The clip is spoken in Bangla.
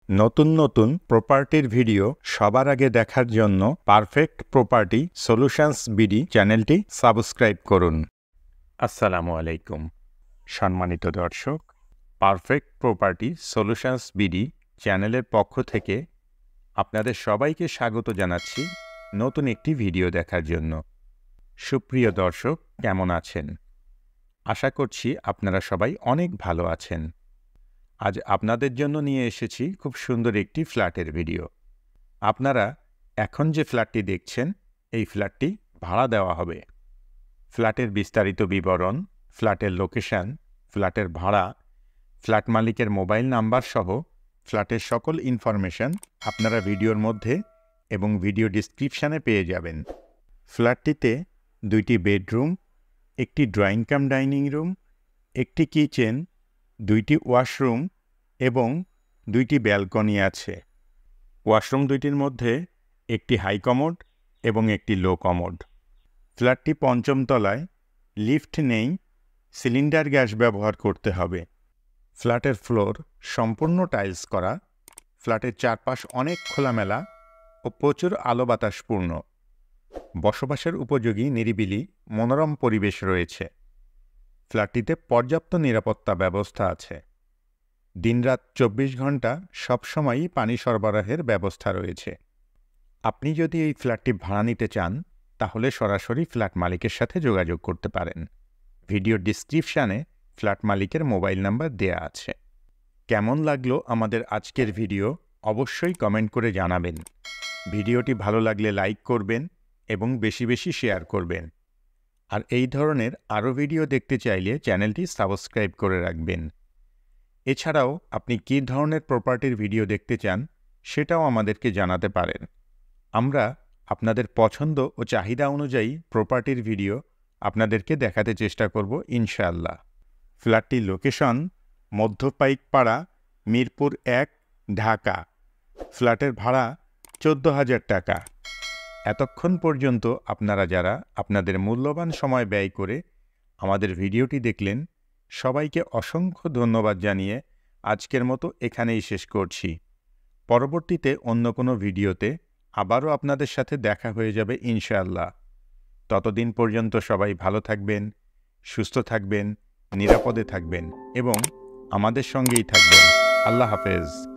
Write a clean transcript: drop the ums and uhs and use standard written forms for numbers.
নতুন নতুন প্রপার্টির ভিডিও সবার আগে দেখার জন্য পারফেক্ট প্রপার্টি সলিউশনস বিডি চ্যানেলটি সাবস্ক্রাইব করুন। আসসালামু আলাইকুম সম্মানিত দর্শক, পারফেক্ট প্রপার্টি সলিউশনস বিডি চ্যানেলের পক্ষ থেকে আপনাদের সবাইকে স্বাগত জানাচ্ছি নতুন একটি ভিডিও দেখার জন্য। সুপ্রিয় দর্শক, কেমন আছেন? আশা করছি আপনারা সবাই অনেক ভালো আছেন। আজ আপনাদের জন্য নিয়ে এসেছি খুব সুন্দর একটি ফ্ল্যাটের ভিডিও। আপনারা এখন যে ফ্ল্যাটটি দেখছেন, এই ফ্ল্যাটটি ভাড়া দেওয়া হবে। ফ্ল্যাটের বিস্তারিত বিবরণ, ফ্ল্যাটের লোকেশন, ফ্ল্যাটের ভাড়া, ফ্ল্যাট মালিকের মোবাইল নাম্বার সহ ফ্ল্যাটের সকল ইনফরমেশন আপনারা ভিডিওর মধ্যে এবং ভিডিও ডিসক্রিপশানে পেয়ে যাবেন। ফ্ল্যাটটিতে 2টি বেডরুম, একটি ড্রয়িং কাম ডাইনিং রুম, একটি কিচেন, 2টি ওয়াশরুম এবং 2টি ব্যালকনি আছে। ওয়াশরুম 2টির মধ্যে একটি হাই কমোড এবং একটি লো কমোড। ফ্ল্যাটটি 5ম তলায়, লিফট নেই, সিলিন্ডার গ্যাস ব্যবহার করতে হবে। ফ্ল্যাটের ফ্লোর সম্পূর্ণ টাইলস করা। ফ্ল্যাটের চারপাশ অনেক খোলামেলা ও প্রচুর আলো বাতাসপূর্ণ। বসবাসের উপযোগী নিরিবিলি মনোরম পরিবেশ রয়েছে। ফ্ল্যাটটিতে পর্যাপ্ত নিরাপত্তা ব্যবস্থা আছে। দিনরাত 24 ঘন্টা সবসময়ই পানি সরবরাহের ব্যবস্থা রয়েছে। আপনি যদি এই ফ্ল্যাটটি ভাড়া নিতে চান, তাহলে সরাসরি ফ্ল্যাট মালিকের সাথে যোগাযোগ করতে পারেন। ভিডিও ডিসক্রিপশানে ফ্ল্যাট মালিকের মোবাইল নাম্বার দেয়া আছে। কেমন লাগলো আমাদের আজকের ভিডিও অবশ্যই কমেন্ট করে জানাবেন। ভিডিওটি ভালো লাগলে লাইক করবেন এবং বেশি বেশি শেয়ার করবেন। আর এই ধরনের আরও ভিডিও দেখতে চাইলে চ্যানেলটি সাবস্ক্রাইব করে রাখবেন। এছাড়াও আপনি কী ধরনের প্রপার্টির ভিডিও দেখতে চান, সেটাও আমাদেরকে জানাতে পারেন। আমরা আপনাদের পছন্দ ও চাহিদা অনুযায়ী প্রপার্টির ভিডিও আপনাদেরকে দেখাতে চেষ্টা করব ইনশাআল্লাহ। ফ্ল্যাটটির লোকেশন মধ্যপাইকপাড়া, মিরপুর 1, ঢাকা। ফ্ল্যাটের ভাড়া 14,000 টাকা। এতক্ষণ পর্যন্ত আপনারা যারা আপনাদের মূল্যবান সময় ব্যয় করে আমাদের ভিডিওটি দেখলেন, সবাইকে অসংখ্য ধন্যবাদ জানিয়ে আজকের মতো এখানেই শেষ করছি। পরবর্তীতে অন্য কোনো ভিডিওতে আবারও আপনাদের সাথে দেখা হয়ে যাবে ইনশাআল্লাহ। ততদিন পর্যন্ত সবাই ভালো থাকবেন, সুস্থ থাকবেন, নিরাপদে থাকবেন এবং আমাদের সঙ্গেই থাকবেন। আল্লাহ হাফেজ।